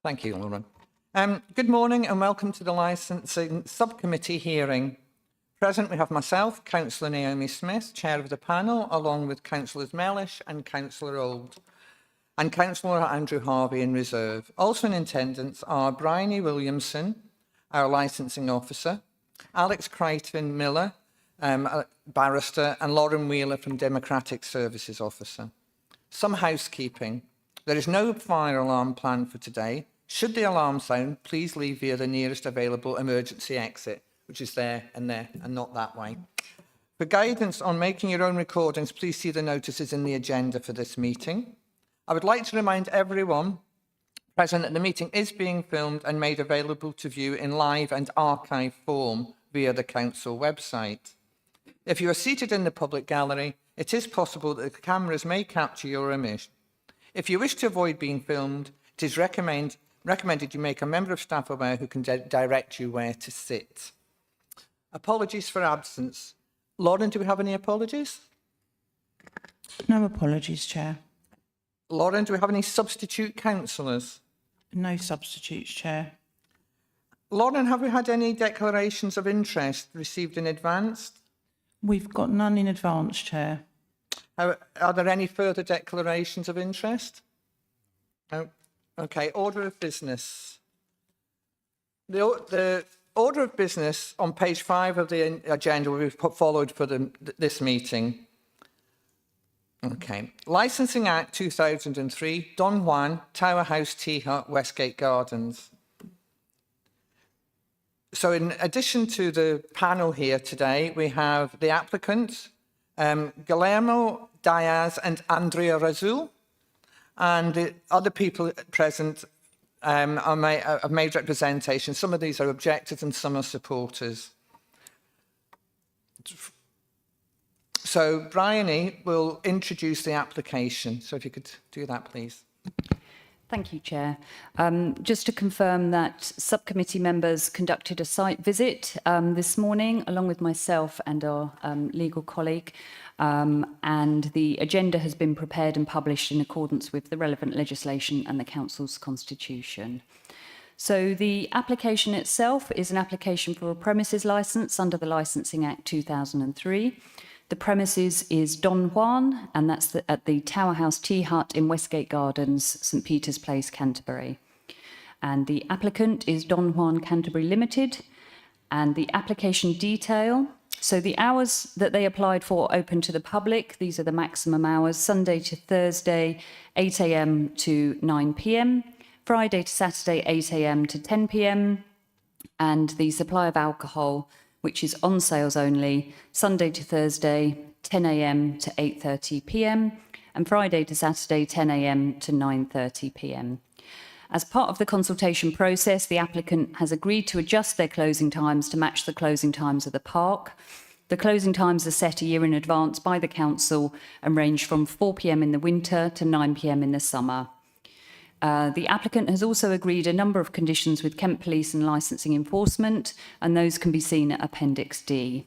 Thank you, Lauren. Good morning and welcome to the Licensing Subcommittee hearing. Present we have myself, Councillor Naomi Smith, Chair of the panel, along with Councillors Mellish and Councillor Old, and Councillor Andrew Harvey in reserve. Also in attendance are Bryony Williamson, our Licensing Officer, Alex Crichton Miller, Barrister, and Lauren Wheeler from Democratic Services Officer. Some housekeeping. There is no fire alarm planned for today. Should the alarm sound, please leave via the nearest available emergency exit, which is there, and not that way. For guidance on making your own recordings, please see the notices in the agenda for this meeting. I would like to remind everyone present that the meeting is being filmed and made available to view in live and archive form via the council website. If you are seated in the public gallery, it is possible that the cameras may capture your image. If you wish to avoid being filmed, it is recommended you make a member of staff aware who can direct you where to sit. Apologies for absence. Lauren, do we have any apologies? No apologies, Chair. Lauren, do we have any substitute councillors? No substitutes, Chair. Lauren, have we had any declarations of interest received in advance? We've got none in advance, Chair. Are there any further declarations of interest? No. Okay, order of business. The order of business on page 5 of the agenda will be followed for this meeting. Okay. Licensing Act 2003, Don Juan, Tower House Tea Hut, Westgate Gardens. So in addition to the panel here today, we have the applicants, Guillermo Diaz and Andrea Razul, and the other people present have made representations. Some of these are objectors and some are supporters. So Bryony will introduce the application. So if you could do that, please. Thank you, Chair. Just to confirm that subcommittee members conducted a site visit this morning, along with myself and our legal colleague, and the agenda has been prepared and published in accordance with the relevant legislation and the Council's constitution. So the application itself is an application for a premises licence under the Licensing Act 2003. The premises is Don Juan, and that's at the Tower House Tea Hut in Westgate Gardens, St Peter's Place, Canterbury. And the applicant is Don Juan Canterbury Limited, and the application detail. So the hours that they applied for open to the public, these are the maximum hours, Sunday to Thursday, 8 a.m. to 9 p.m, Friday to Saturday, 8 a.m. to 10 p.m, and the supply of alcohol, which is on sales only, Sunday to Thursday, 10 a.m. to 8:30 p.m, and Friday to Saturday, 10 a.m. to 9:30 p.m. As part of the consultation process, the applicant has agreed to adjust their closing times to match the closing times of the park. The closing times are set a year in advance by the council and range from 4 p.m. in the winter to 9 p.m. in the summer. The applicant has also agreed a number of conditions with Kent Police and Licensing Enforcement, and those can be seen at Appendix D.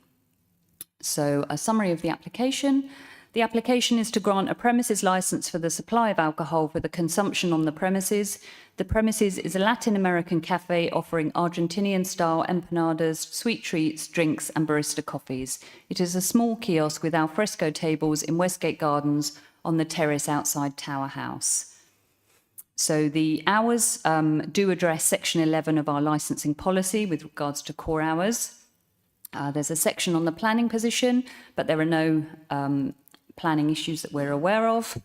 So a summary of the application. The application is to grant a premises licence for the supply of alcohol for the consumption on the premises. The premises is a Latin American cafe offering Argentinian-style empanadas, sweet treats, drinks and barista coffees. It is a small kiosk with alfresco tables in Westgate Gardens on the terrace outside Tower House. So the hours do address Section 11 of our licensing policy with regards to core hours. There's a section on the planning position, but there are no planning issues that we're aware of.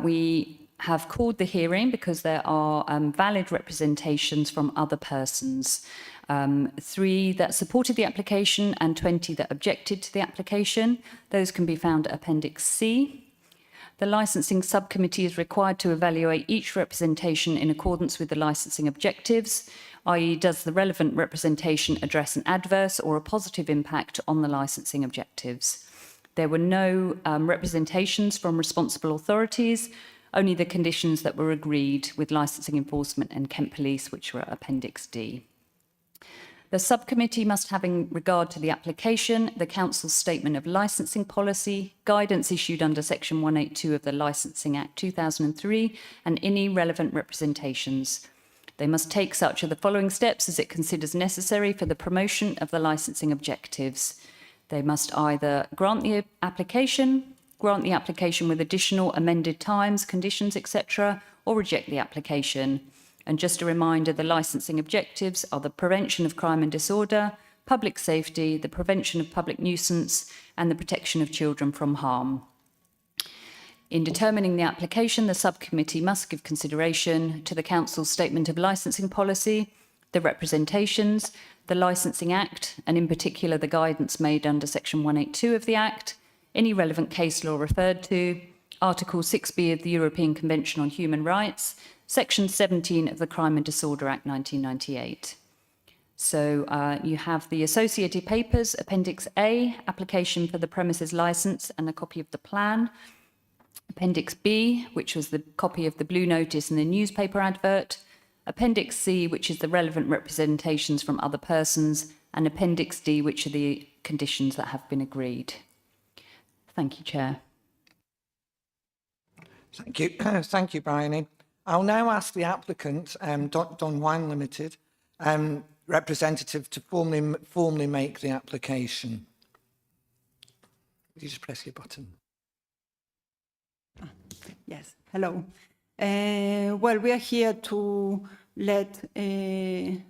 We have called the hearing because there are valid representations from other persons. 3 that supported the application and 20 that objected to the application. Those can be found at Appendix C. The licensing subcommittee is required to evaluate each representation in accordance with the licensing objectives, i.e. does the relevant representation address an adverse or a positive impact on the licensing objectives. There were no representations from responsible authorities, only the conditions that were agreed with Licensing Enforcement and Kent Police, which were at Appendix D. The subcommittee must have in regard to the application the Council's statement of licensing policy, guidance issued under Section 182 of the Licensing Act 2003, and any relevant representations. They must take such of the following steps as it considers necessary for the promotion of the licensing objectives. They must either grant the application with additional amended times, conditions, etc., or reject the application. And just a reminder, the licensing objectives are the prevention of crime and disorder, public safety, the prevention of public nuisance, and the protection of children from harm. In determining the application, the subcommittee must give consideration to the Council's statement of licensing policy, the representations, the Licensing Act, and in particular the guidance made under Section 182 of the Act, any relevant case law referred to, Article 6B of the European Convention on Human Rights, Section 17 of the Crime and Disorder Act 1998. So you have the associated papers, Appendix A, application for the premises licence and a copy of the plan. Appendix B, which was the copy of the blue notice and the newspaper advert. Appendix C, which is the relevant representations from other persons. And Appendix D, which are the conditions that have been agreed. Thank you, Chair. Thank you. Thank you, Bryony. I'll now ask the applicant, Don Wine Limited, representative to formally make the application. You just press your button. Yes, hello. Well, we are here to let the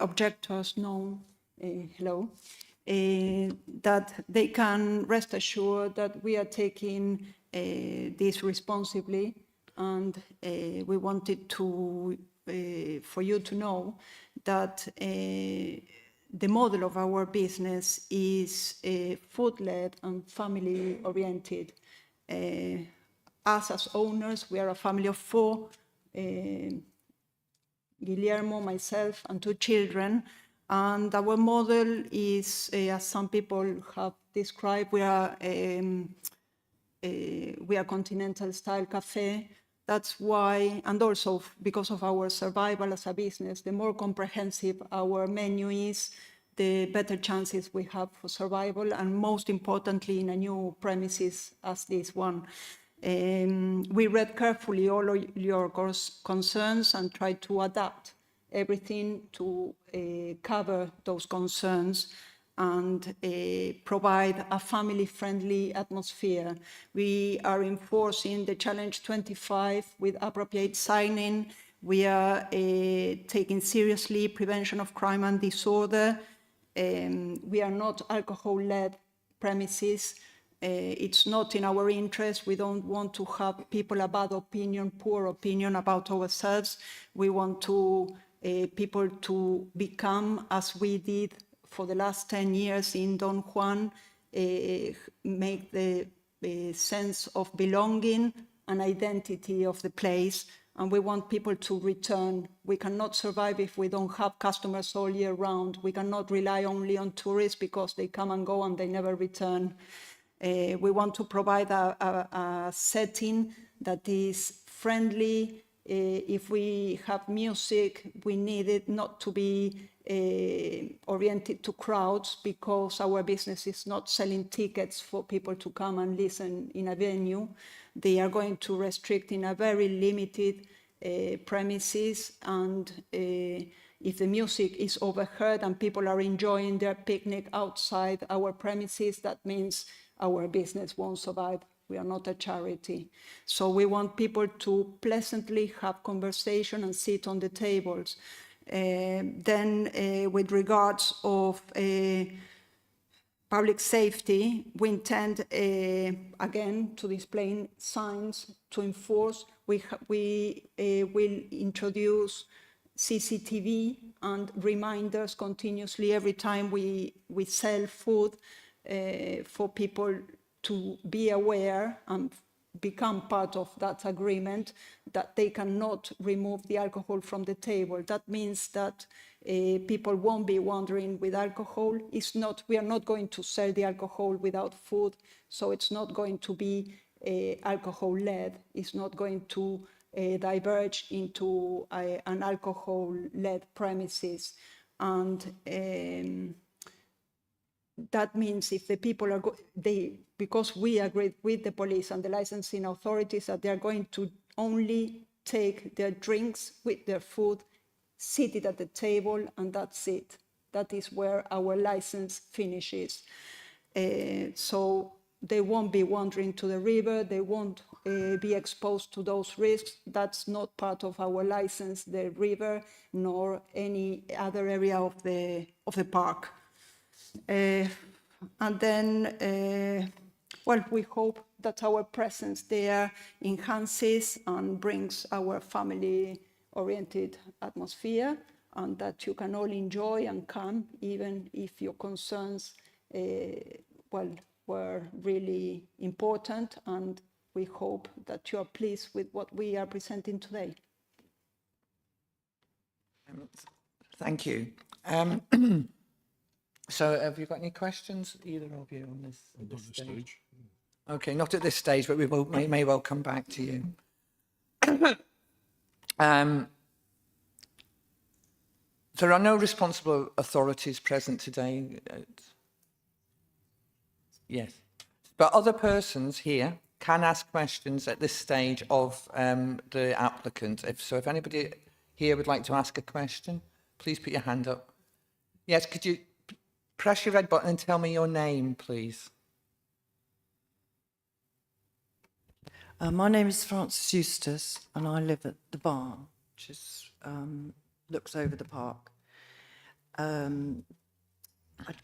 objectors know, hello, that they can rest assured that we are taking this responsibly, and we wanted to for you to know that the model of our business is food-led and family-oriented. Us as owners, we are a family of 4, Guillermo, myself, and 2 children. And our model is, as some people have described, we are continental style cafe. That's why, and also because of our survival as a business, the more comprehensive our menu is, the better chances we have for survival, and most importantly in a new premises as this one. We read carefully all of your concerns and tried to adapt everything to cover those concerns and provide a family-friendly atmosphere. We are enforcing the Challenge 25 with appropriate signing. We are taking seriously prevention of crime and disorder. We are not alcohol-led premises. It's not in our interest. We don't want to have people a bad opinion, poor opinion about ourselves. We want people to become, as we did for the last 10 years in Don Juan, make the sense of belonging and identity of the place. And we want people to return. We cannot survive if we don't have customers all year round. We cannot rely only on tourists because they come and go and they never return. We want to provide a setting that is friendly. If we have music, we need it not to be oriented to crowds, because our business is not selling tickets for people to come and listen in a venue. They are going to restrict in a very limited premises, and if the music is overheard and people are enjoying their picnic outside our premises, that means our business won't survive. We are not a charity. So we want people to pleasantly have conversation and sit on the tables. Then with regards of public safety, we intend, again, to display signs to enforce. We will introduce CCTV and reminders continuously every time we sell food for people to be aware and become part of that agreement, that they cannot remove the alcohol from the table. That means that people won't be wandering with alcohol. We are not going to sell the alcohol without food, so it's not going to be alcohol-led. It's not going to diverge into an alcohol-led premises. And that means if the people are, because we agreed with the police and the licensing authorities that they are going to only take their drinks with their food seated at the table, and that's it. That is where our license finishes. So they won't be wandering to the river, they won't be exposed to those risks. That's not part of our license, the river, nor any other area of the park. And then, well, we hope that our presence there enhances and brings our family-oriented atmosphere, and that you can all enjoy and come, even if your concerns, well, were really important, and we hope that you are pleased with what we are presenting today. Thank you. So have you got any questions, either of you, on this, stage? Okay, not at this stage, but we may well come back to you. There are no responsible authorities present today. Yes, but other persons here can ask questions at this stage of the applicant. If anybody here would like to ask a question, please put your hand up. Yes, could you press your red button and tell me your name, please? My name is Frances Eustace, and I live at the barn, which is, looks over the park. I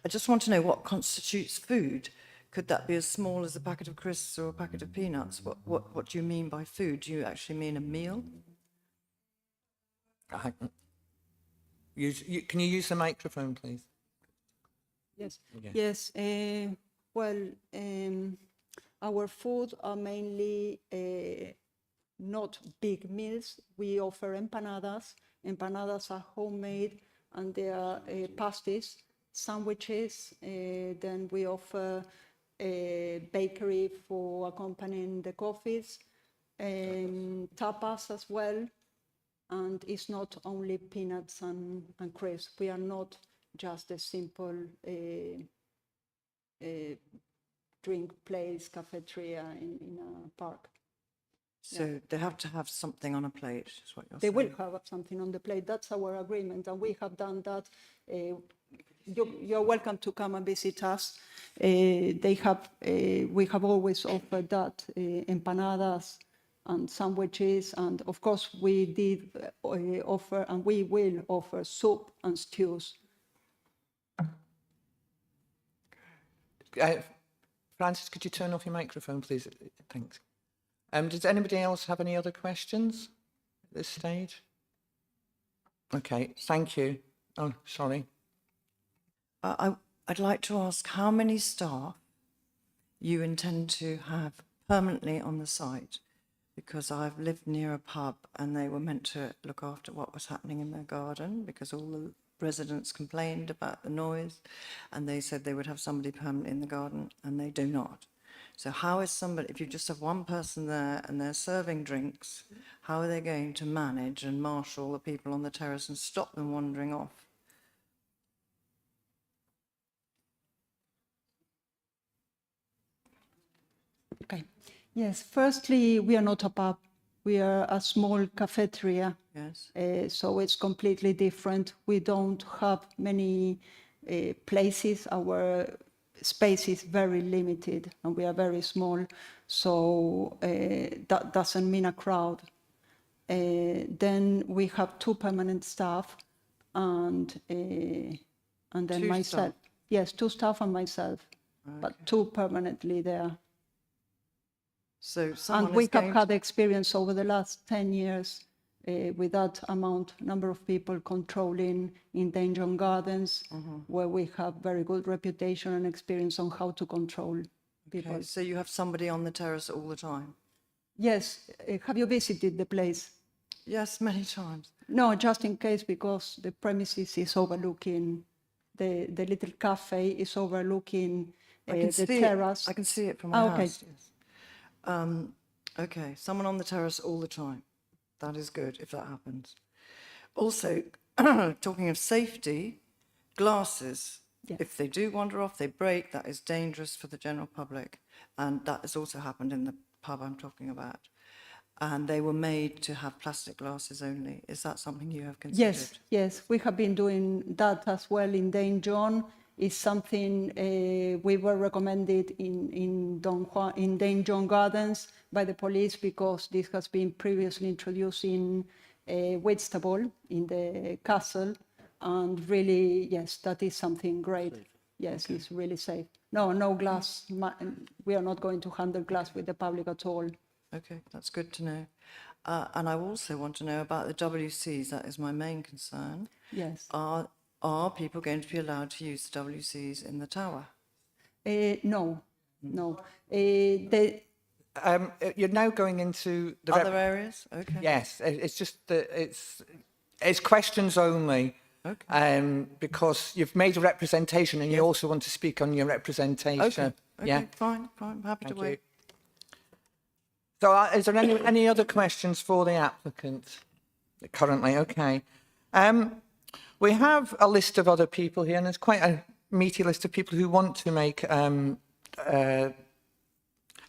just want to know what constitutes food. Could that be as small as a packet of crisps or a packet of peanuts? What do you mean by food? Do you actually mean a meal? Can you use the microphone, please? Yes. Yeah. Yes. Well, our food are mainly not big meals. We offer empanadas. Empanadas are homemade, and they are pasties, sandwiches. Then we offer a bakery for accompanying the coffees, tapas as well. And it's not only peanuts and crisps. We are not just a simple drink place, cafeteria in a park. So they have to have something on a plate, is what you're They saying? will have something on the plate. That's our agreement, and we have done that. You're welcome to come and visit us. We have always offered that, empanadas and sandwiches, and of course we did offer, and we will offer soup and stews. Francis, could you turn off your microphone, please? Thanks. Does anybody else have any other questions at this stage? Okay, thank you. Oh, sorry. I'd like to ask how many staff you intend to have permanently on the site, because I've lived near a pub and they were meant to look after what was happening in their garden because all the residents complained about the noise, and they said they would have somebody permanent in the garden, and they do not. So how is somebody, if you just have one person there and they're serving drinks, how are they going to manage and marshal the people on the terrace and stop them wandering off? Okay. Yes, firstly, we are not a pub. We are a small cafeteria. Yes. So it's completely different. We don't have many places. Our space is very limited and we are very small. So that doesn't mean a crowd. Then we have 2 permanent staff and then 2 myself. staff? Yes, 2 staff and myself, but 2 permanently there. So someone And we is have going had experience over the last 10 years with that number of people controlling in Danger Gardens, where we have very good reputation and experience on how to control people. Okay, so you have somebody on the terrace all the time? Yes, have you visited the place? Yes, many times. No, just in case, because the premises is overlooking, the little cafe is overlooking the terrace. I can see it from my okay. house, yes. Okay, someone on the terrace all the time. That is good if that happens. Also, talking of safety, glasses, Yeah. if they do wander off, they break, that is dangerous for the general public. And that has also happened in the pub I'm talking about. and they were made to have plastic glasses only. Is that something you have considered? Yes, we have been doing that as well in Dane John. It's something we were recommended in Dane John Gardens by the police because this has been previously introduced in Whitstable in the castle, and really, yes, that is something great. Yes, it's really safe. No glass. We are not going to handle glass with the public at all. Okay, that's good to know. And I also want to know about the WCs. That is my main concern. Yes. Are people going to be allowed to use the WCs in the tower? No. You're now going into the Other areas? Okay. Yes, it's just that it's questions only. Okay. Because you've made a representation and you also want to speak on your representation. Okay. Yeah. Fine. Happy to Thank wait. you. So is there any other questions for the applicant currently? Okay. We have a list of other people here, and there's quite a meaty list of people who want to make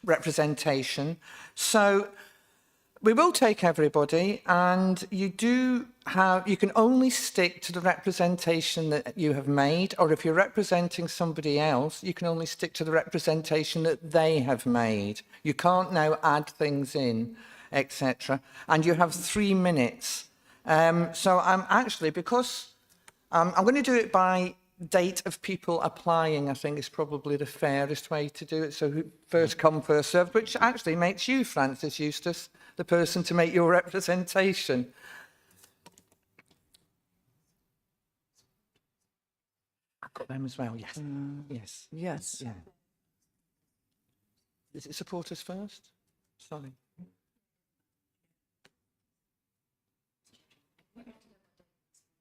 representation. So we will take everybody, and you can only stick to the representation that you have made, or if you're representing somebody else, you can only stick to the representation that they have made. You can't now add things in, etc. And you have 3 minutes. So I'm actually, because I'm going to do it by date of people applying, I think is probably the fairest way to do it. So first come, first served, which actually makes you, Francis Eustace, the person to make your representation. I've got them as well, yes. Yes. Yes. Yeah. Is it supporters first? Sorry.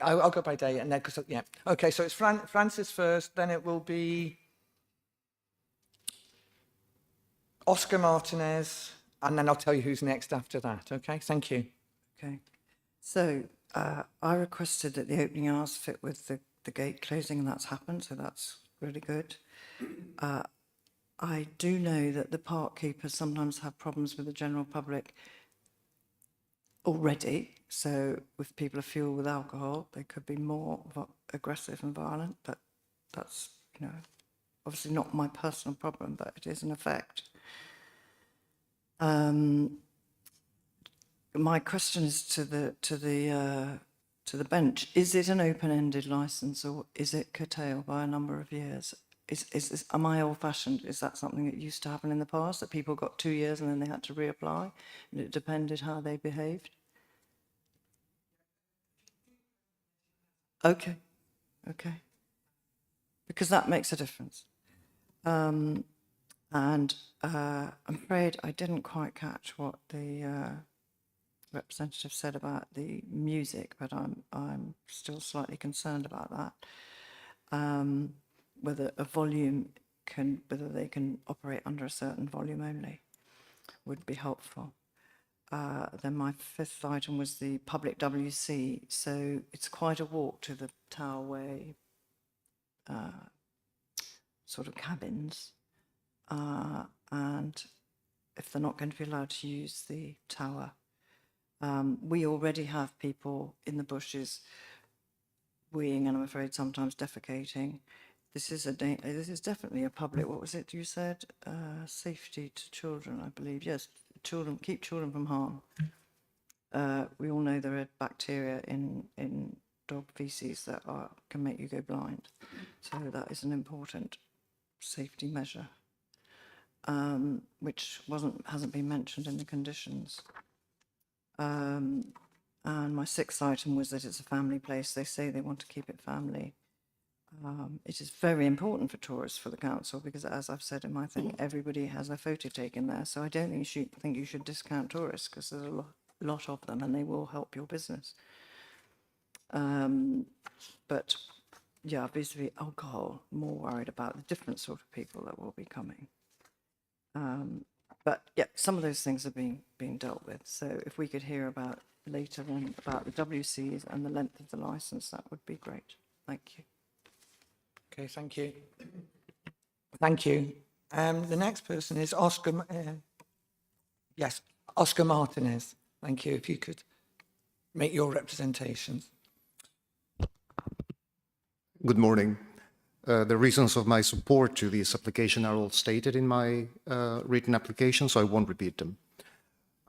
I'll go by date and then, because, yeah. Okay, so it's Francis first, then it will be Oscar Martinez, and then I'll tell you who's next after that, okay? Thank you. Okay. So I requested that the opening hours fit with the gate closing, and that's happened, so that's really good. I do know that the park keepers sometimes have problems with the general public already. So if people are fueled with alcohol, they could be more aggressive and violent, but that's, obviously not my personal problem, but it is an effect. My question is to the bench: is it an open-ended license, or is it curtailed by a number of years? Am I old-fashioned? Is that something that used to happen in the past, that people got 2 years and then they had to reapply, and it depended how they behaved? Okay, because that makes a difference. And I'm afraid I didn't quite catch what the representative said about the music, but I'm still slightly concerned about that. Whether they can operate under a certain volume only would be helpful. Then my 5th item was the public WC. So it's quite a walk to the Tower Way sort of cabins. And if they're not going to be allowed to use the tower, we already have people in the bushes weeing, and I'm afraid sometimes defecating. This is definitely a public, what was it you said? Safety to children, I believe. Yes, keep children from harm. We all know there are bacteria in dog feces that can make you go blind. So that is an important safety measure, which hasn't been mentioned in the conditions. And my 6th item was that it's a family place. They say they want to keep it family. It is very important for tourists for the council because, as I've said in my thing, everybody has a photo taken there. So I don't think you should discount tourists, because there's a lot of them and they will help your business. But yeah, vis-a-vis alcohol, more worried about the different sort of people that will be coming. But yeah, some of those things are being dealt with. So if we could hear about later on about the WCs and the length of the license, that would be great. Thank you. Okay, thank you. Thank you. The next person is Oscar. Yes, Oscar Martinez, thank you. If you could make your representations. Good morning. The reasons of my support to this application are all stated in my written application, so I won't repeat them.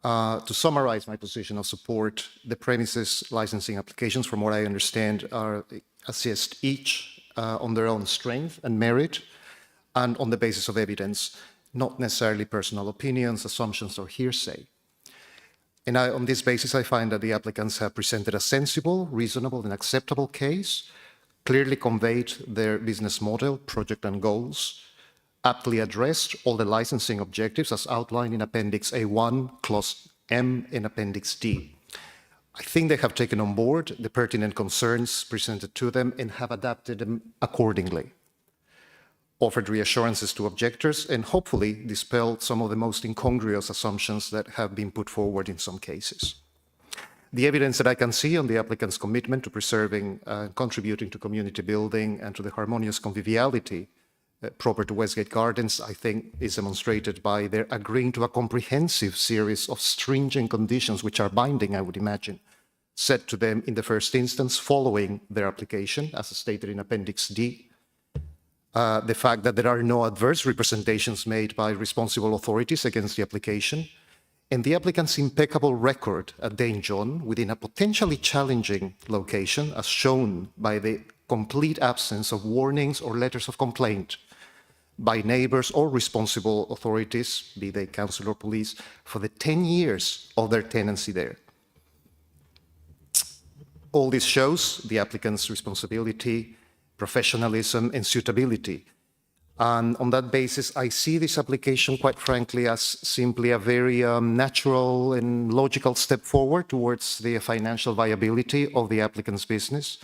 To summarize my position of support, the premises licensing applications, from what I understand, assist each on their own strength and merit and on the basis of evidence, not necessarily personal opinions, assumptions, or hearsay. And on this basis, I find that the applicants have presented a sensible, reasonable, and acceptable case, clearly conveyed their business model, project, and goals, aptly addressed all the licensing objectives as outlined in Appendix A1, Clause M in Appendix D. I think they have taken on board the pertinent concerns presented to them and have adapted them accordingly, offered reassurances to objectors, and hopefully dispelled some of the most incongruous assumptions that have been put forward in some cases. The evidence that I can see on the applicant's commitment to preserving and contributing to community building and to the harmonious conviviality proper to Westgate Gardens, I think, is demonstrated by their agreeing to a comprehensive series of stringent conditions, which are binding, I would imagine, set to them in the first instance following their application, as stated in Appendix D. The fact that there are no adverse representations made by responsible authorities against the application, and the applicant's impeccable record at Dane John within a potentially challenging location, as shown by the complete absence of warnings or letters of complaint by neighbors or responsible authorities, be they council or police, for the 10 years of their tenancy there. All this shows the applicant's responsibility, professionalism, and suitability. And on that basis, I see this application, quite frankly, as simply a very natural and logical step forward towards the financial viability of the applicant's business.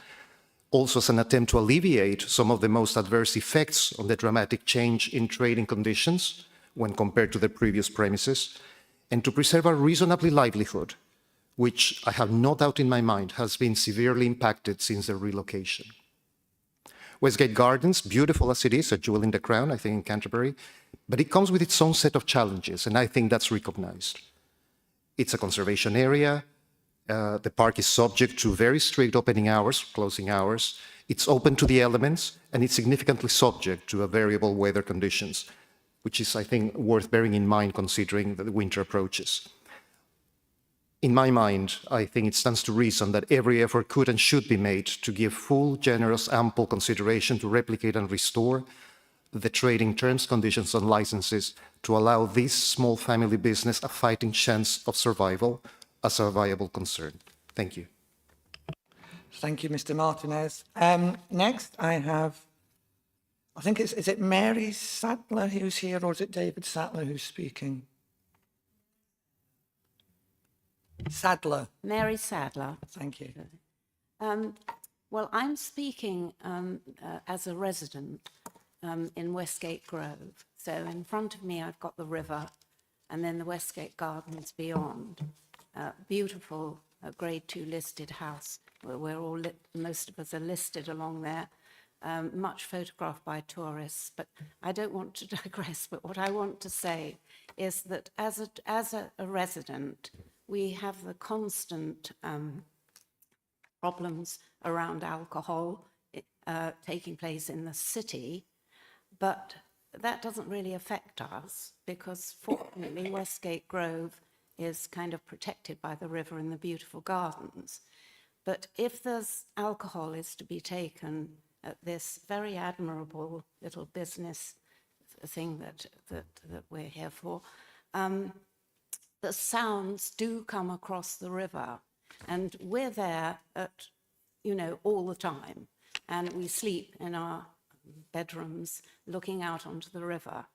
Also as an attempt to alleviate some of the most adverse effects of the dramatic change in trading conditions when compared to the previous premises, and to preserve a reasonably livelihood, which I have no doubt in my mind has been severely impacted since the relocation. Westgate Gardens, beautiful as it is, a jewel in the crown, I think, in Canterbury, but it comes with its own set of challenges, and I think that's recognized. It's a conservation area. The park is subject to very strict opening hours, closing hours. It's open to the elements, and it's significantly subject to variable weather conditions, which is, I think, worth bearing in mind considering that the winter approaches. In my mind, I think it stands to reason that every effort could and should be made to give full, generous, ample consideration to replicate and restore the trading terms, conditions, and licenses to allow this small family business a fighting chance of survival as a viable concern. Thank you. Thank you, Mr. Martinez. Next, I think is it Mary Sadler who's here, or is it David Sattler who's speaking? Sadler. Mary Sadler. Thank you. Well, I'm speaking as a resident in Westgate Grove. So in front of me, I've got the river and then the Westgate Gardens beyond. Beautiful Grade 2 listed house. We're all most of us are listed along there, much photographed by tourists. But I don't want to digress. But what I want to say is that as a resident, we have the constant problems around alcohol taking place in the city, but that doesn't really affect us because fortunately Westgate Grove is kind of protected by the river and the beautiful gardens. But if there's alcohol is to be taken at this very admirable little business thing that we're here for, the sounds do come across the river, and we're there at, all the time, and we sleep in our bedrooms looking out onto the river.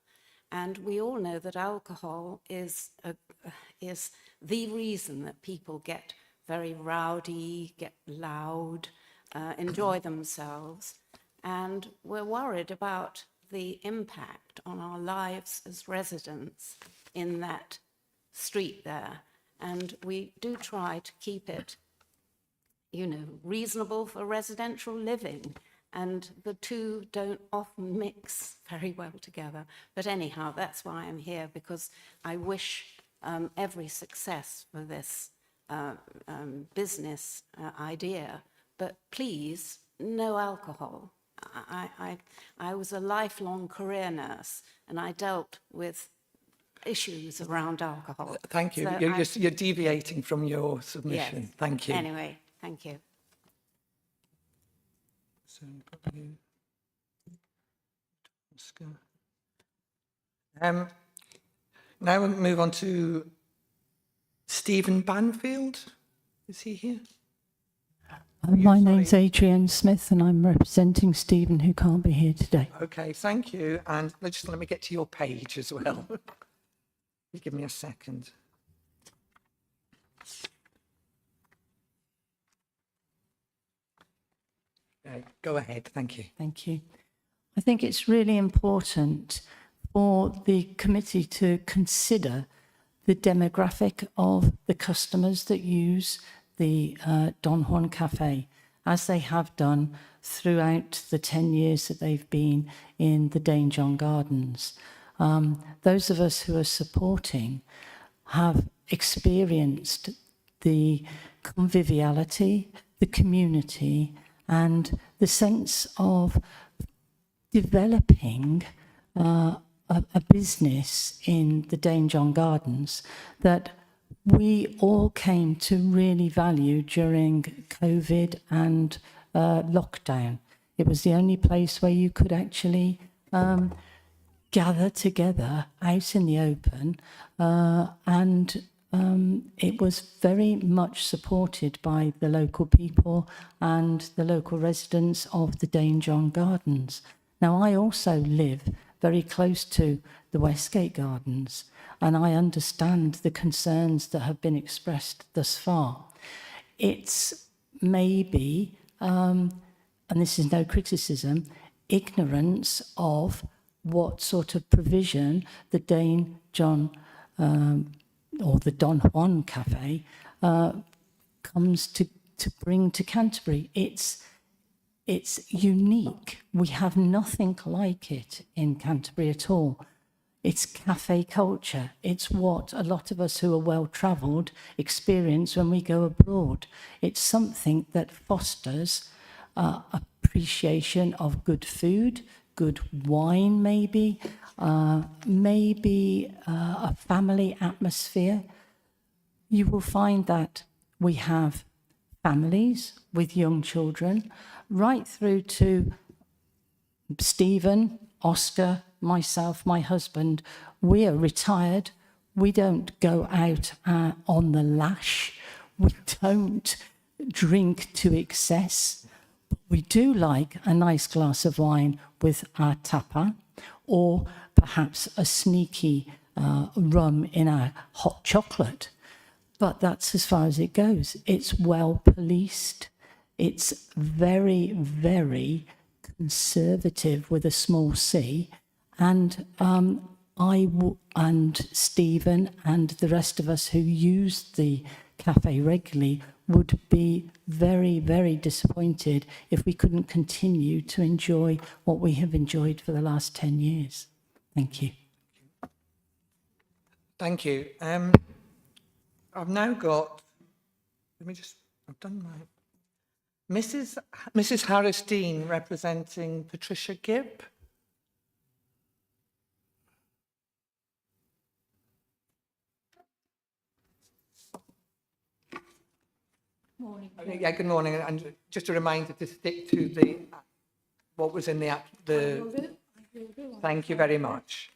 And we all know that alcohol is the reason that people get very rowdy, get loud, enjoy themselves. And we're worried about the impact on our lives as residents in that street there. And we do try to keep it, reasonable for residential living. And the two don't often mix very well together. But anyhow, that's why I'm here, because I wish every success for this business idea, but please, no alcohol. I was a lifelong career nurse, and I dealt with issues around alcohol. Thank you. So You're deviating from your submission. Yes. Thank you. Anyway, thank you. So, probably- Now we'll move on to Stephen Banfield. Is he here? My name's Adrienne Smith and I'm representing Stephen, who can't be here today. Okay, thank you. And just let me get to your page as well. You give me a second. Go ahead. Thank you. Thank you. I think it's really important for the committee to consider the demographic of the customers that use the Don Juan Cafe, as they have done throughout the 10 years that they've been in the Dane John Gardens. Those of us who are supporting have experienced the conviviality, the community, and the sense of developing a business in the Dane John Gardens that we all came to really value during COVID and lockdown. It was the only place where you could actually gather together out in the open, and it was very much supported by the local people and the local residents of the Dane John Gardens. Now, I also live very close to the Westgate Gardens, and I understand the concerns that have been expressed thus far. It's maybe, and this is no criticism, ignorance of what sort of provision the Dane John or the Don Juan Cafe comes to bring to Canterbury. It's unique. We have nothing like it in Canterbury at all. It's cafe culture. It's what a lot of us who are well-travelled experience when we go abroad. It's something that fosters appreciation of good food, good wine maybe, maybe a family atmosphere. You will find that we have families with young children, right through to Stephen, Oscar, myself, my husband. We are retired. We don't go out on the lash. We don't drink to excess. But we do like a nice glass of wine with our tapa, or perhaps a sneaky rum in our hot chocolate. But that's as far as it goes. It's well policed. It's very, very conservative with a small c. And and Stephen and the rest of us who use the cafe regularly would be very, very disappointed if we couldn't continue to enjoy what we have enjoyed for the last 10 years. Thank you. Thank you. I've now got, I've done my, Mrs. Harris Dean representing Patricia Gibb. Morning. Yeah, good morning. And just a reminder to stick to what was in the app. I will do. Thank you very much.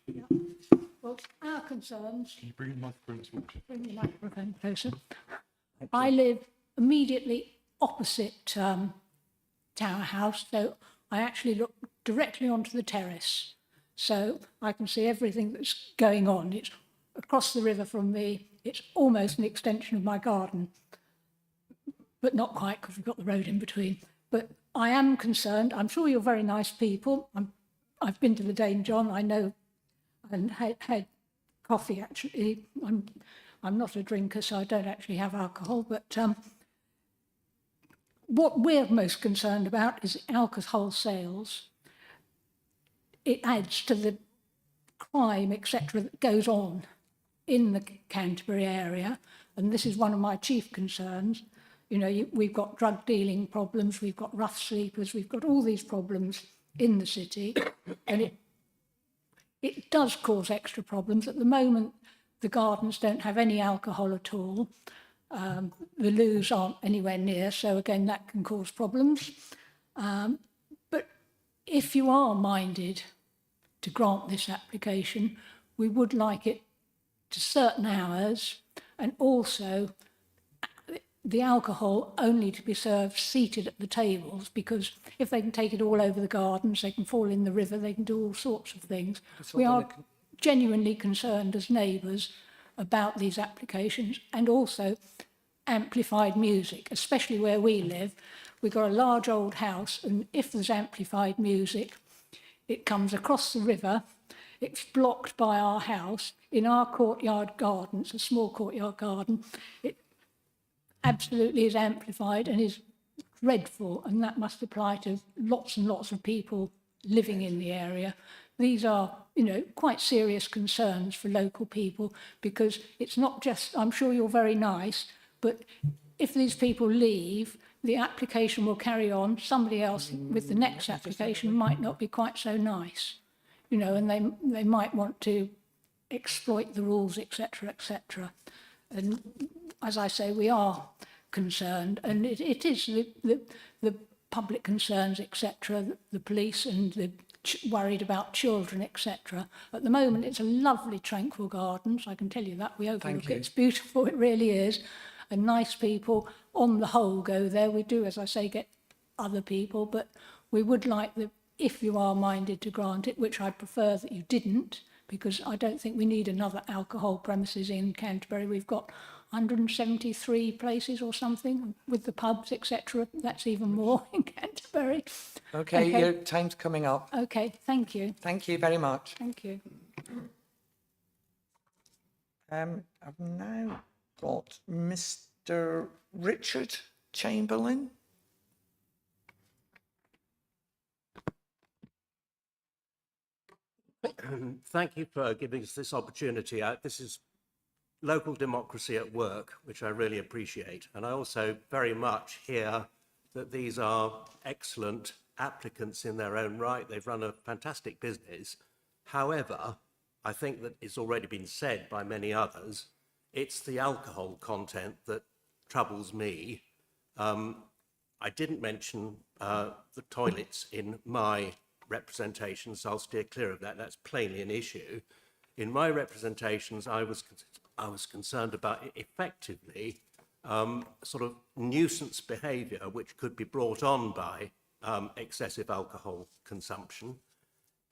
Well, our concerns. Can you bring the microphone closer? I live immediately opposite Tower House, so I actually look directly onto the terrace, so I can see everything that's going on. It's across the river from me. It's almost an extension of my garden, but not quite because we've got the road in between. But I am concerned. I'm sure you're very nice people. I've been to the Dane John. I know, and had coffee actually. I'm not a drinker, so I don't actually have alcohol. But what we're most concerned about is alcohol sales. It adds to the crime, etc., that goes on in the Canterbury area, and this is one of my chief concerns. You know, we've got drug dealing problems, we've got rough sleepers, we've got all these problems in the city, and it does cause extra problems. At the moment, the gardens don't have any alcohol at all. The loos aren't anywhere near, so again, that can cause problems. But if you are minded to grant this application, we would like it to certain hours, and also the alcohol only to be served seated at the tables, because if they can take it all over the gardens, they can fall in the river, they can do all sorts of things. We are genuinely concerned as neighbours about these applications, and also amplified music, especially where we live. We've got a large old house, and if there's amplified music, it comes across the river, it's blocked by our house. In our courtyard garden, it's a small courtyard garden, it absolutely is amplified and is dreadful, and that must apply to lots and lots of people living in the area. These are, you know, quite serious concerns for local people, because it's not just, I'm sure you're very nice, but if these people leave, the application will carry on. Somebody else with the next application might not be quite so nice, you know, and they might want to exploit the rules, etc., etc. And as I say, we are concerned, and it is the public concerns, etc., the police and the worried about children, etc. At the moment, it's a lovely, tranquil gardens, I can tell you that. We overlook it. It's beautiful, it really is. And nice people, on the whole, go there. We do, as I say, get other people, but we would like, if you are minded to grant it, which I prefer that you didn't, because I don't think we need another alcohol premises in Canterbury. We've got 173 places or something with the pubs, etc. That's even more in Canterbury. Okay, your time's coming up. Okay, thank you. Thank you very much. Thank you. I've now got Mr. Richard Chamberlain. Thank you for giving us this opportunity. This is local democracy at work, which I really appreciate. And I also very much hear that these are excellent applicants in their own right. They've run a fantastic business. However, I think that it's already been said by many others, it's the alcohol content that troubles me. I didn't mention the toilets in my representation, so I'll steer clear of that. That's plainly an issue. In my representations, I was concerned about effectively sort of nuisance behaviour which could be brought on by excessive alcohol consumption.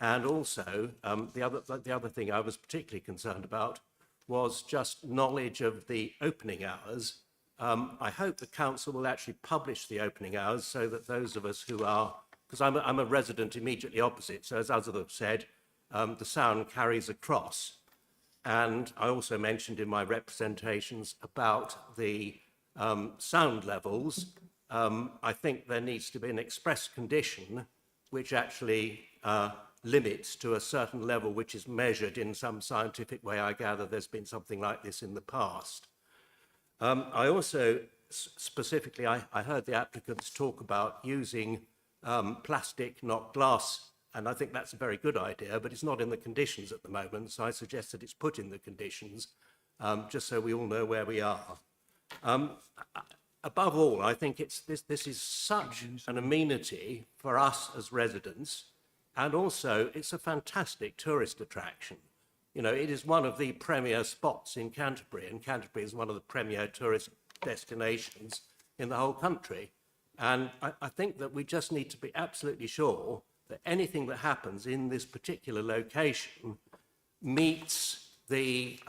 And also, the other thing I was particularly concerned about was just knowledge of the opening hours. I hope the council will actually publish the opening hours so that those of us who are, because I'm a resident immediately opposite, so as others have said, the sound carries across. And I also mentioned in my representations about the sound levels. I think there needs to be an express condition which actually limits to a certain level which is measured in some scientific way. I gather there's been something like this in the past. I also, specifically, I heard the applicants talk about using plastic, not glass, and I think that's a very good idea, but it's not in the conditions at the moment, so I suggest that it's put in the conditions, just so we all know where we are. Above all, I think this is such an amenity for us as residents, and also it's a fantastic tourist attraction. You know, it is one of the premier spots in Canterbury, and Canterbury is one of the premier tourist destinations in the whole country. And I think that we just need to be absolutely sure that anything that happens in this particular location meets the,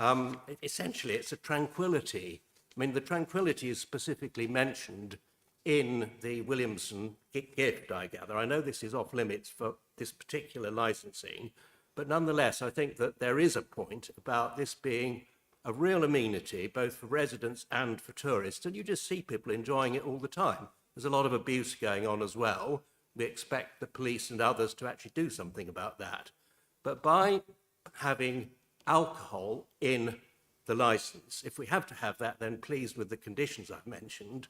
essentially it's a tranquility. I mean, the tranquility is specifically mentioned in the Williamson gift, I gather. I know this is off limits for this particular licensing, but nonetheless, I think that there is a point about this being a real amenity, both for residents and for tourists, and you just see people enjoying it all the time. There's a lot of abuse going on as well. We expect the police and others to actually do something about that. But by having alcohol in the licence. If we have to have that, then pleased with the conditions I've mentioned.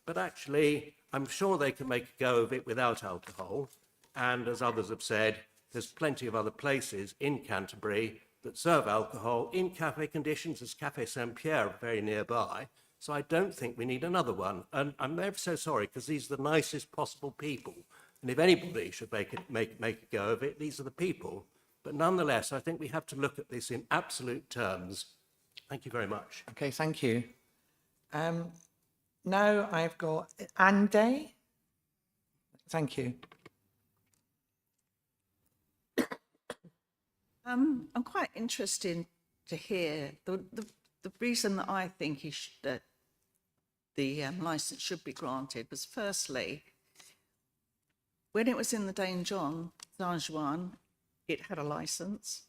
But actually, I'm sure they can make a go of it without alcohol. And as others have said, there's plenty of other places in Canterbury that serve alcohol in cafe conditions, as Café Saint-Pierre very nearby. So I don't think we need another one. And I'm ever so sorry, because these are the nicest possible people. And if anybody should make a go of it, these are the people. But nonetheless, I think we have to look at this in absolute terms. Thank you very much. Okay, thank you. Now I've got Andy. Thank you. I'm quite interested to hear the reason that I think that the licence should be granted was, firstly, when it was in the Dane John Saint-Juan, it had a licence.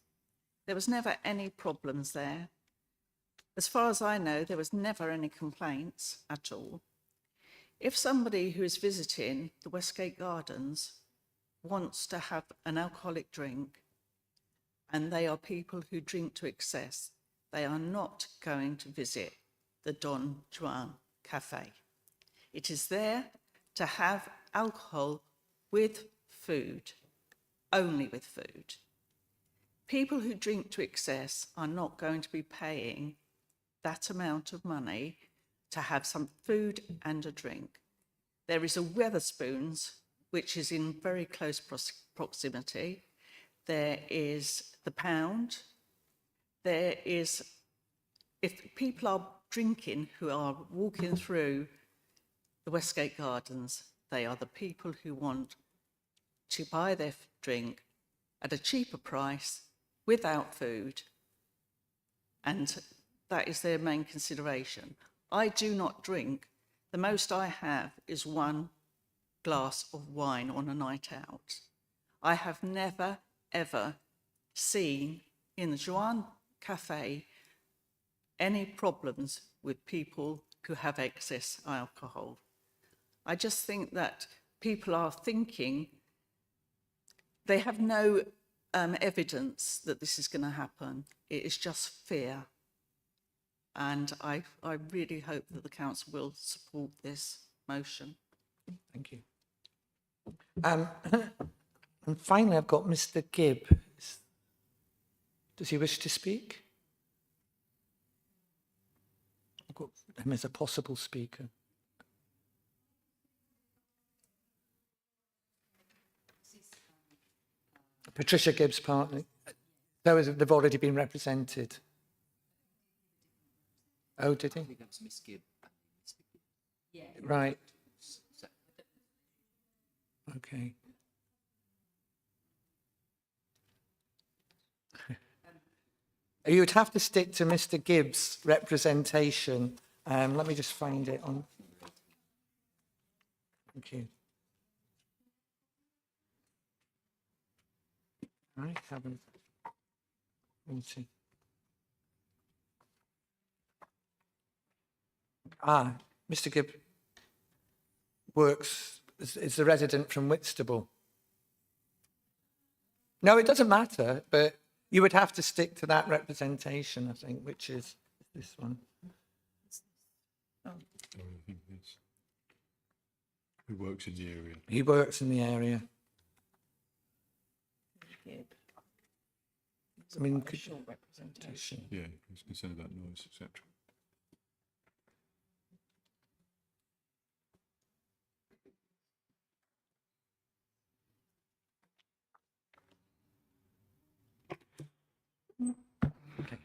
There was never any problems there. As far as I know, there was never any complaints at all. If somebody who is visiting the Westgate Gardens wants to have an alcoholic drink, and they are people who drink to excess, they are not going to visit the Don Juan Cafe. It is there to have alcohol with food, only with food. People who drink to excess are not going to be paying that amount of money to have some food and a drink. There is a Wetherspoons, which is in very close proximity. There is the Pound. There is, if people are drinking who are walking through the Westgate Gardens, they are the people who want to buy their drink at a cheaper price without food. And that is their main consideration. I do not drink. The most I have is 1 glass of wine on a night out. I have never, ever seen in the Juan Cafe any problems with people who have excess alcohol. I just think that people are thinking, they have no evidence that this is going to happen. It is just fear. And I really hope that the council will support this motion. Thank you. And finally, I've got Mr. Gibb. Does he wish to speak? I've got him as a possible speaker. Patricia Gibbs' partner. They've already been represented. Oh, did he? That's Miss Gibb. Yeah. Right. Okay. You would have to stick to Mr. Gibbs' representation. Let me just find it on. Thank you. I haven't. Let me see. Mr. Gibb works, is the resident from Whitstable. No, it doesn't matter, but you would have to stick to that representation, I think, which is this one. Who works in the area? He works in the area. I mean, Short representation. Yeah, he's concerned about noise, etc.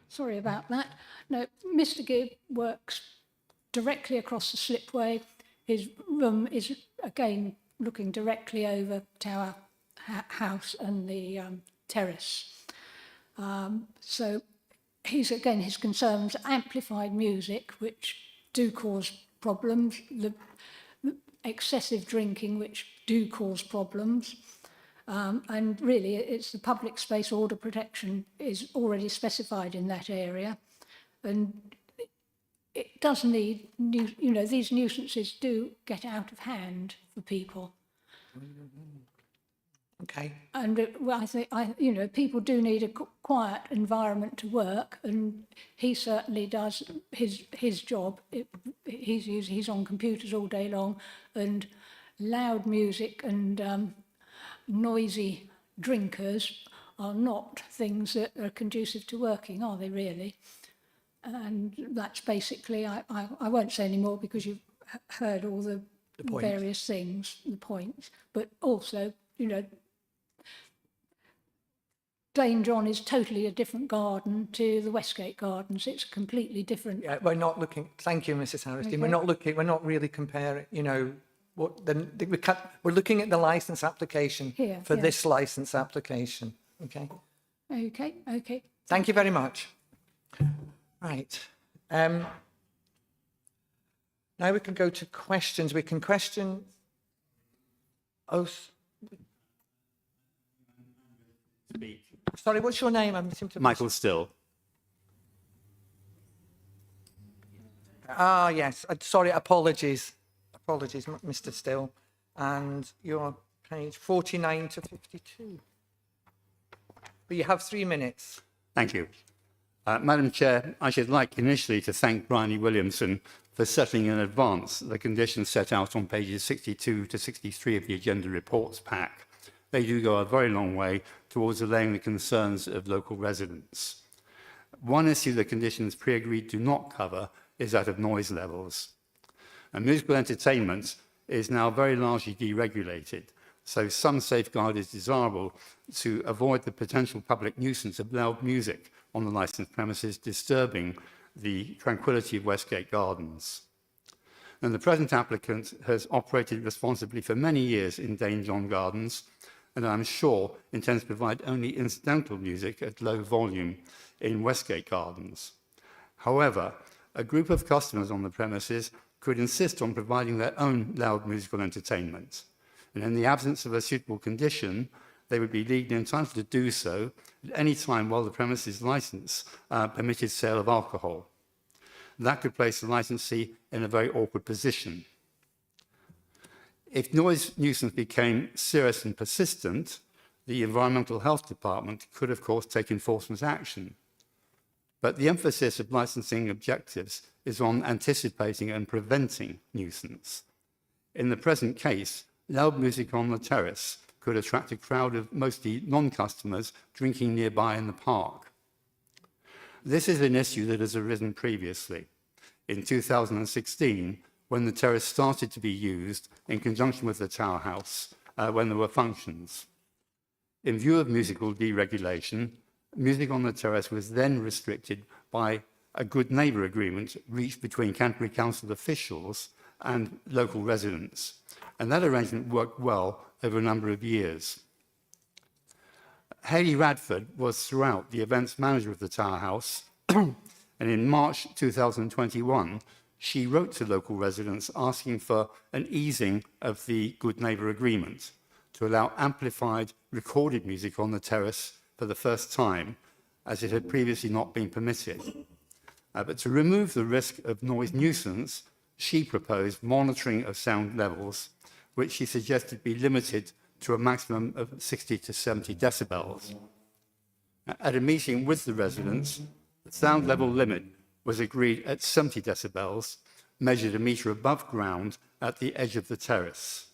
Sorry about that. No, Mr. Gibb works directly across the slipway. His room is, again, looking directly over Tower House and the terrace. So his concerns amplified music, which do cause problems, the excessive drinking, which do cause problems. And really, it's the public space order protection is already specified in that area. And it does need, these nuisances do get out of hand for people. Okay. And well, I think people do need a quiet environment to work, and he certainly does his job. He's on computers all day long, and loud music and noisy drinkers are not things that are conducive to working, are they really? And that's basically, I won't say any more because you've heard all the points. various things, the points, but also, Dane John is totally a different garden to the Westgate Gardens. It's a completely different. Yeah, we're not looking. Thank you, Mrs. Harrison. Okay. We're not looking. We're not really comparing. We're looking at the license application Here, for yeah. this license application. Okay. Okay. Thank you very much. Right. Now we can go to questions. We can question. Sorry, what's your name? I seem to. Michael Still. Ah, yes. Sorry, apologies. Apologies, Mr. Still. And you're page 49 to 52. But you have 3 minutes. Thank you. Madam Chair, I should like initially to thank Bryony Williamson for settling in advance the conditions set out on pages 62 to 63 of the agenda reports pack. They do go a very long way towards allaying the concerns of local residents. One issue the conditions pre-agreed do not cover is that of noise levels. And musical entertainment is now very largely deregulated, so some safeguard is desirable to avoid the potential public nuisance of loud music on the licensed premises disturbing the tranquility of Westgate Gardens. And the present applicant has operated responsibly for many years in Dane John Gardens, and I'm sure intends to provide only incidental music at low volume in Westgate Gardens. However, a group of customers on the premises could insist on providing their own loud musical entertainment. And in the absence of a suitable condition, they would be legally entitled to do so at any time while the premises license permitted sale of alcohol. That could place the licensee in a very awkward position. If noise nuisance became serious and persistent, the Environmental Health Department could, of course, take enforcement action. But the emphasis of licensing objectives is on anticipating and preventing nuisance. In the present case, loud music on the terrace could attract a crowd of mostly non-customers drinking nearby in the park. This is an issue that has arisen previously. In 2016, when the terrace started to be used in conjunction with the Tower House, when there were functions. In view of musical deregulation, music on the terrace was then restricted by a good neighbour agreement reached between Canterbury Council officials and local residents. And that arrangement worked well over a number of years. Hayley Radford was throughout the events manager of the Tower House, and in March 2021, she wrote to local residents asking for an easing of the Good Neighbour Agreement to allow amplified recorded music on the terrace for the first time, as it had previously not been permitted. But to remove the risk of noise nuisance, she proposed monitoring of sound levels, which she suggested be limited to a maximum of 60 to 70 decibels. At a meeting with the residents, the sound level limit was agreed at 70 decibels, measured a metre above ground at the edge of the terrace.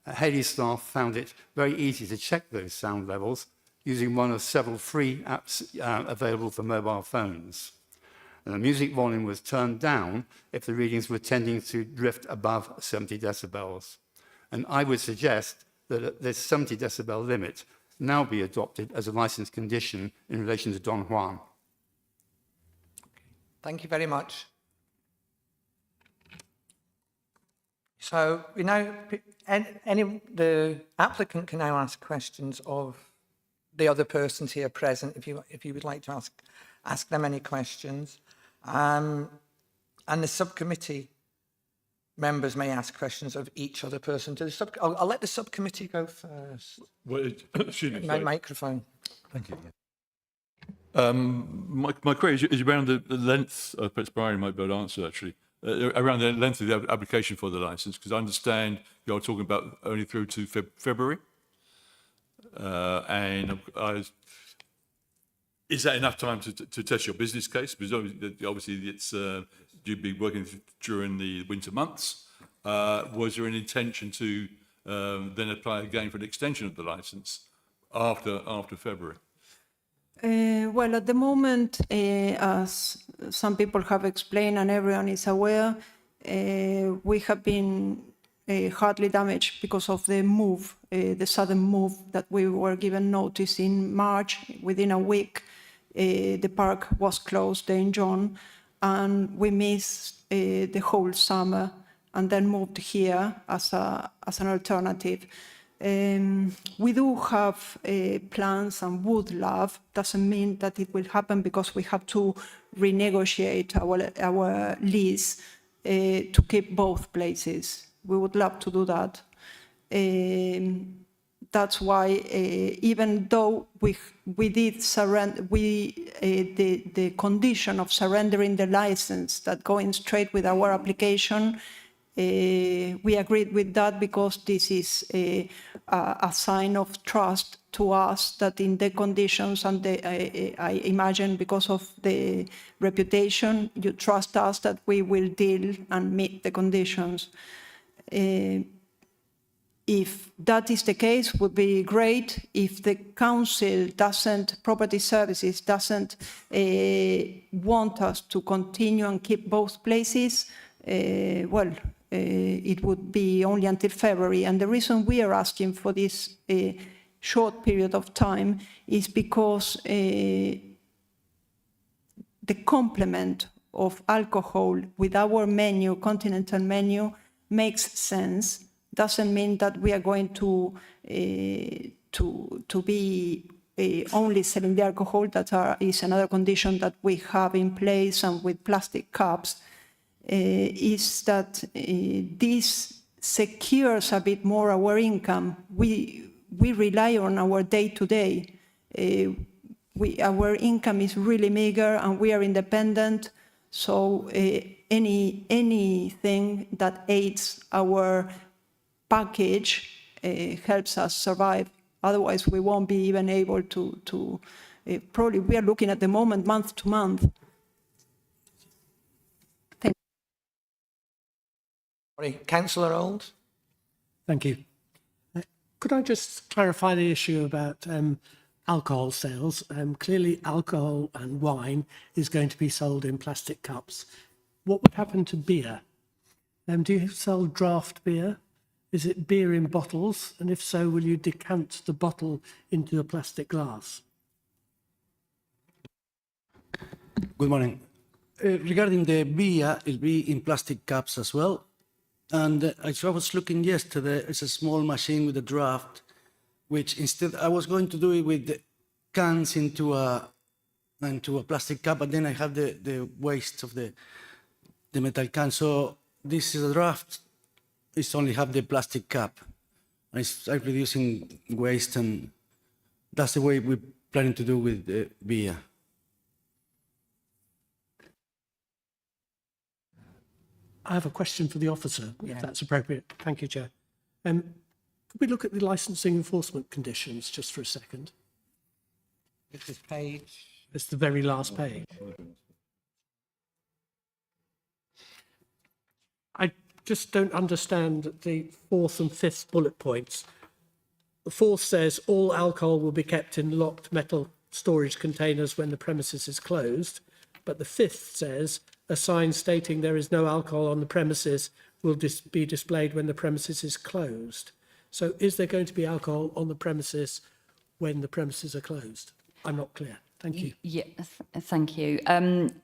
Hayley's staff found it very easy to check those sound levels using one of several free apps available for mobile phones. And the music volume was turned down if the readings were tending to drift above 70 decibels. And I would suggest that this 70 decibel limit now be adopted as a license condition in relation to Don Juan. Thank you very much. So we now, the applicant can now ask questions of the other persons here present, if you would like to ask them any questions. And the subcommittee members may ask questions of each other person. I'll let the subcommittee go first. Well, excuse me. My sorry. microphone. Thank you. My query is around the length, perhaps Brian might be able to answer actually, around the length of the application for the licence, because I understand you're talking about only through to February. Is that enough time to test your business case? Because obviously it's you'd be working during the winter months. Was there an intention to then apply again for an extension of the license after February? Well, at the moment, as some people have explained and everyone is aware, we have been hardly damaged because of the move, the sudden move that we were given notice in March. Within a week, the park was closed in June, and we missed the whole summer and then moved here as an alternative. We do have plans and would love, doesn't mean that it will happen because we have to renegotiate our lease to keep both places. We would love to do that. That's why even though we did surrender, the condition of surrendering the license, that going straight with our application, we agreed with that because this is a sign of trust to us that in the conditions and I imagine because of the reputation, you trust us that we will deal and meet the conditions. If that is the case, would be great. If the council Property Services doesn't want us to continue and keep both places, it would be only until February. And the reason we are asking for this short period of time is because the complement of alcohol with our menu, continental menu, makes sense. Doesn't mean that we are going to be only selling the alcohol. That is another condition that we have in place, and with plastic cups, is that this secures a bit more our income. We rely on our day-to-day. Our income is really meager, and we are independent. So anything that aids our package helps us survive. Otherwise, we won't be even able to probably we are looking at the moment month to month. Councillor Old. Thank you. Could I just clarify the issue about alcohol sales? Clearly, alcohol and wine is going to be sold in plastic cups. What would happen to beer? Do you sell draft beer? Is it beer in bottles? And if so, will you decant the bottle into a plastic glass? Good morning. Regarding the beer, it will be in plastic cups as well. And as I was looking yesterday, it's a small machine with a draft, which instead I was going to do it with the cans into a plastic cup, but then I have the waste of the metal can. So this is a draft. It's only have the plastic cap. I'm reducing waste, and that's the way we're planning to do with the beer. I have a question for the officer, if that's appropriate. Thank you, Chair. Could we look at the licensing enforcement conditions just for a second? This is page. It's the very last page. I just don't understand the fourth and fifth bullet points. The fourth says all alcohol will be kept in locked metal storage containers when the premises is closed. But the fifth says a sign stating there is no alcohol on the premises will be displayed when the premises is closed. So is there going to be alcohol on the premises when the premises are closed? I'm not clear. Thank you. Yeah, thank you.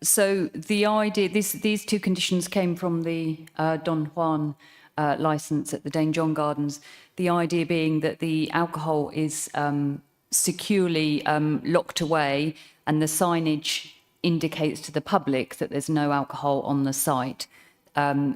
So the idea, these two conditions came from the Don Juan licence at the Dane John Gardens. The idea being that the alcohol is securely locked away, and the signage indicates to the public that there's no alcohol on the site.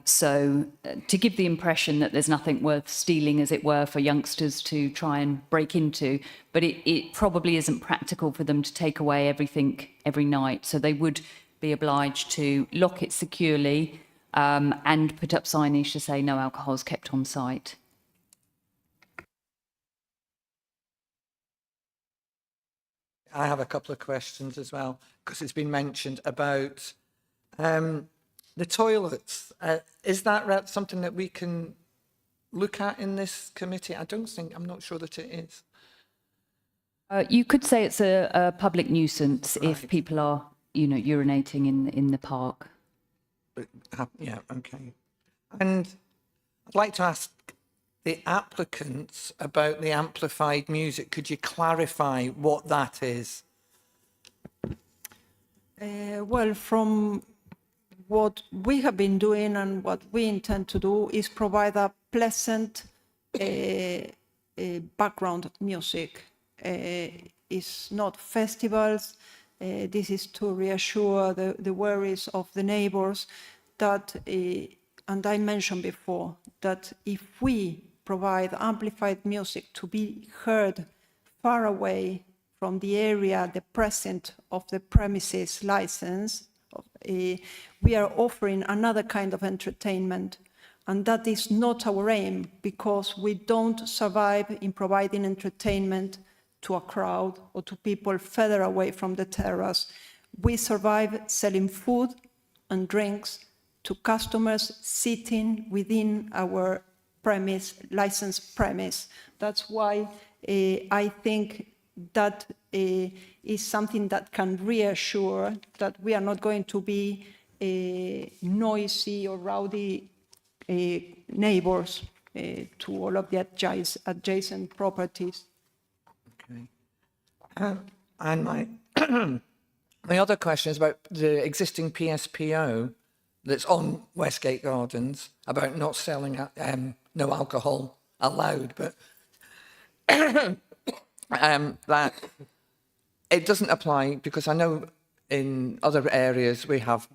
So to give the impression that there's nothing worth stealing, as it were, for youngsters to try and break into, but it probably isn't practical for them to take away everything every night. So they would be obliged to lock it securely and put up signage to say no alcohol is kept on site. I have a couple of questions as well, because it's been mentioned about the toilets. Is that something that we can look at in this committee? I'm not sure that it is. You could say it's a public nuisance if Right. people are, urinating in the park. Yeah, okay. And I'd like to ask the applicants about the amplified music. Could you clarify what that is? Well, from what we have been doing and what we intend to do is provide a pleasant background music. It's not festivals. This is to reassure the worries of the neighbors that, and I mentioned before, that if we provide amplified music to be heard far away from the area, the present of the premises license, we are offering another kind of entertainment. And that is not our aim, because we don't survive in providing entertainment to a crowd or to people further away from the terrace. We survive selling food and drinks to customers sitting within our premise, licensed premise. That's why I think that is something that can reassure that we are not going to be noisy or rowdy neighbors to all of the adjacent properties. Okay. And my my other question is about the existing PSPO that's on Westgate Gardens about not selling no alcohol allowed, but that it doesn't apply, because I know in other areas we have,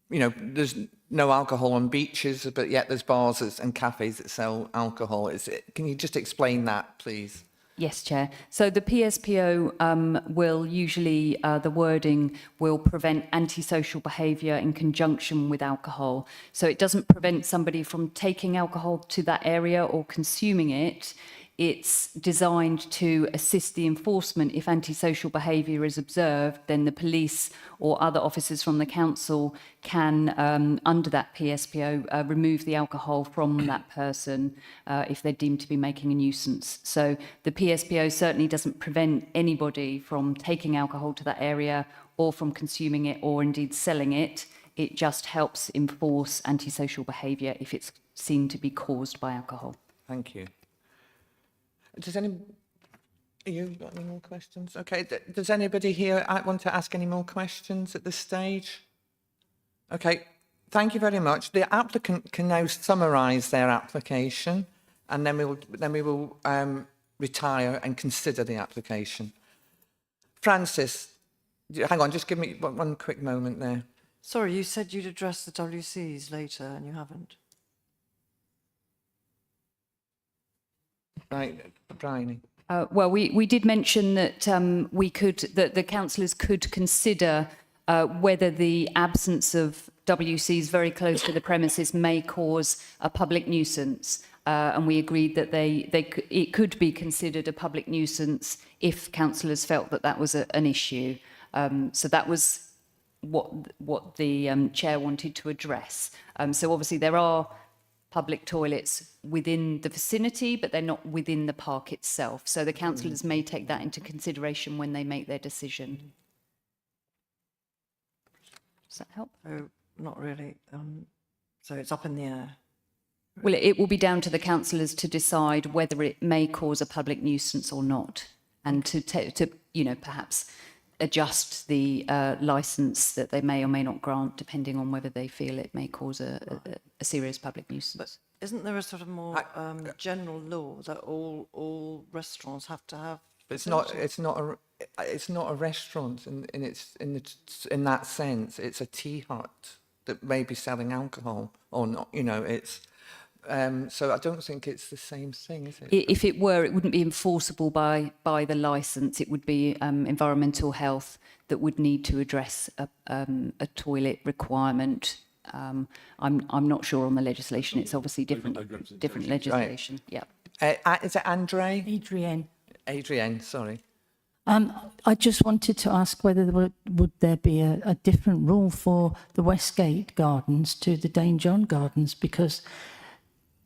there's no alcohol on beaches, but yet there's bars and cafes that sell alcohol. Can you just explain that, please? Yes, Chair. So the PSPO will usually, the wording will prevent antisocial behaviour in conjunction with alcohol. So it doesn't prevent somebody from taking alcohol to that area or consuming it. It's designed to assist the enforcement. If antisocial behaviour is observed, then the police or other officers from the council can, under that PSPO, remove the alcohol from that person if they're deemed to be making a nuisance. So the PSPO certainly doesn't prevent anybody from taking alcohol to that area or from consuming it or indeed selling it. It just helps enforce antisocial behaviour if it's seen to be caused by alcohol. Thank you. You got any more questions? Okay, does anybody here want to ask any more questions at this stage? Okay, thank you very much. The applicant can now summarise their application, and then we will retire and consider the application. Francis, hang on, just give me one quick moment there. Sorry, you said you'd address the WCs later and you haven't. Right, Bryony. Well, we did mention that that the councillors could consider whether the absence of WCs very close to the premises may cause a public nuisance, and we agreed that it could be considered a public nuisance if councillors felt that was an issue. So that was what the chair wanted to address. So obviously there are public toilets within the vicinity, but they're not within the park itself. So the councillors may take that into consideration when they make their decision. Does that help? Oh, not really. So it's up in the air. Well, it will be down to the councillors to decide whether it may cause a public nuisance or not, and to perhaps adjust the licence that they may or may not grant, depending on whether they feel it may cause a serious public nuisance. But isn't there a sort of more general law that all restaurants have to have? It's not a restaurant in that sense. It's a tea hut that may be selling alcohol or not. So I don't think it's the same thing, is it? If it were, it wouldn't be enforceable by the licence. It would be environmental health that would need to address a toilet requirement. I'm not sure on the legislation. It's obviously different legislation. Right. Yeah. Is it Andre? Adrienne. Adrienne, sorry. I just wanted to ask whether would there be a different rule for the Westgate Gardens to the Dane John Gardens, because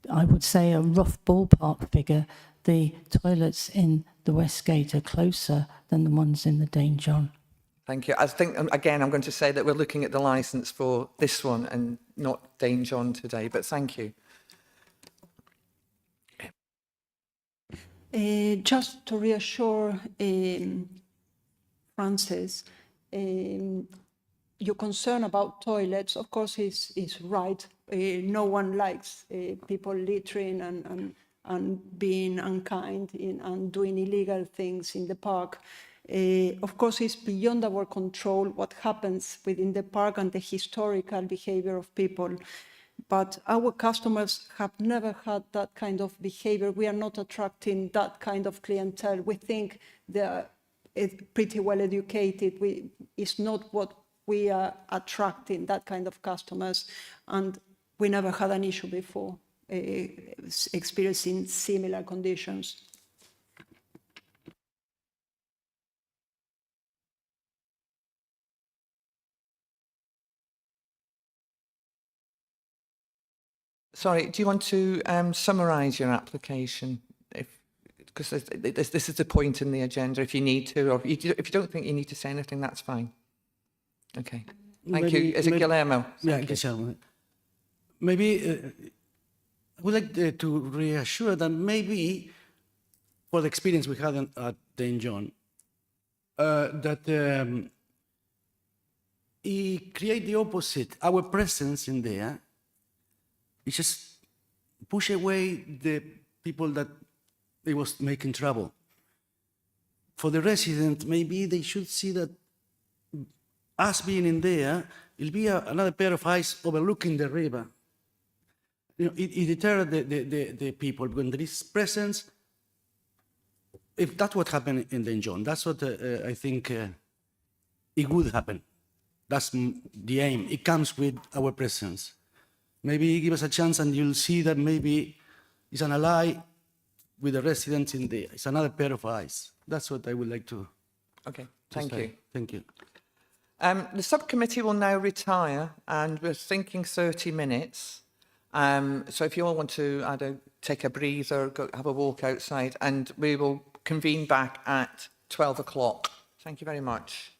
I would say a rough ballpark figure, the toilets in the Westgate are closer than the ones in the Dane John. Thank you. I think, again, I'm going to say that we're looking at the licence for this one and not Dane John today, but thank you. Just to reassure Francis, your concern about toilets, of course, is right. No one likes people littering and being unkind and doing illegal things in the park. Of course, it's beyond our control what happens within the park and the historical behavior of people. But our customers have never had that kind of behavior. We are not attracting that kind of clientele. We think they are pretty well educated. It's not what we are attracting, that kind of customers. And we never had an issue before experiencing similar conditions. Sorry, do you want to summarise your application? Because this is the point in the agenda, if you need to, or if you don't think you need to say anything, that's fine. Okay, thank you. Is it Guillermo? Yeah, Guillermo. Maybe I would like to reassure that maybe for the experience we had at Dane John, that it create the opposite. Our presence in there, it just push away the people that they was making trouble. For the resident, maybe they should see that us being in there, it'll be another pair of eyes overlooking the river. You know, it deters the people when there is presence. If that's what happened in Dane John, that's what I think it would happen. That's the aim. It comes with our presence. Maybe give us a chance and you'll see that maybe it's an ally with the residents in there. It's another pair of eyes. That's what I would like to. Okay, thank you. Thank you. The subcommittee will now retire, and we're thinking 30 minutes. So if you all want to either take a breather, go have a walk outside, and we will convene back at 12 o'clock. Thank you very much.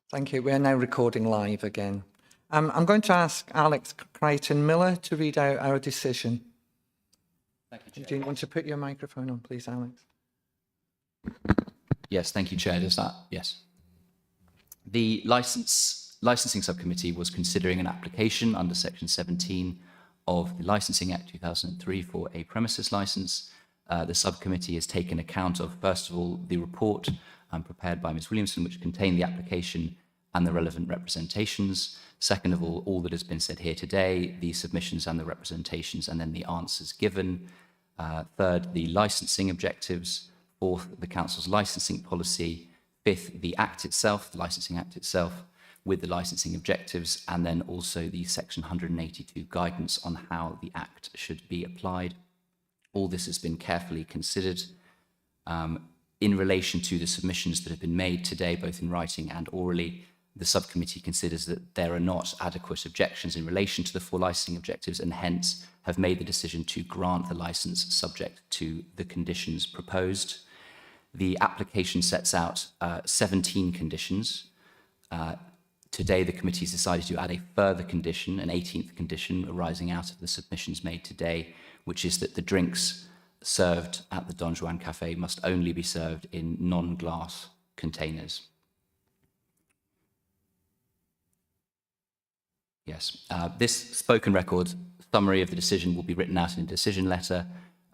Thank you. We're now recording live again. I'm going to ask Alex Crichton-Miller to read out our decision. Thank you, Chair. Do you want to put your microphone on, please, Alex? Yes, thank you, Chair. Does that? Yes. The licensing subcommittee was considering an application under Section 17 of the Licensing Act 2003 for a premises licence. The subcommittee has taken account of, first of all, the report prepared by Ms Williamson, which contained the application and the relevant representations. Second of all that has been said here today, the submissions and the representations, and then the answers given. Third, the licensing objectives. Fourth, the Council's licensing policy. Fifth, the Act itself, the Licensing Act itself, with the licensing objectives, and then also the Section 182 guidance on how the Act should be applied. All this has been carefully considered. In relation to the submissions that have been made today, both in writing and orally, the subcommittee considers that there are not adequate objections in relation to the 4 licensing objectives, and hence have made the decision to grant the licence subject to the conditions proposed. The application sets out 17 conditions. Today, the committee has decided to add a further condition, an 18th condition arising out of the submissions made today, which is that the drinks served at the Don Juan Cafe must only be served in non-glass containers. Yes, this spoken record summary of the decision will be written out in a decision letter,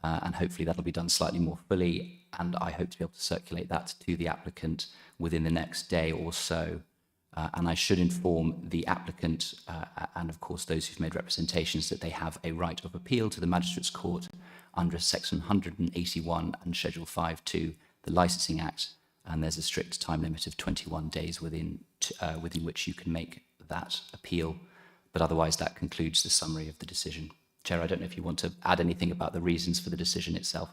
and hopefully that'll be done slightly more fully, and I hope to be able to circulate that to the applicant within the next day or so. And I should inform the applicant and, of course, those who've made representations that they have a right of appeal to the Magistrates' Court under Section 181 and Schedule 5.2, the Licensing Act, and there's a strict time limit of 21 days within which you can make that appeal. But otherwise, that concludes the summary of the decision. Chair, I don't know if you want to add anything about the reasons for the decision itself.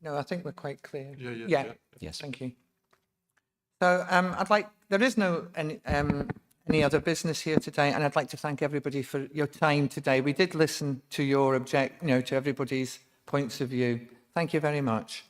No, I think we're quite clear. Yeah. Yes. Thank you. So there is no any other business here today, and I'd like to thank everybody for your time today. We did listen to your to everybody's points of view. Thank you very much.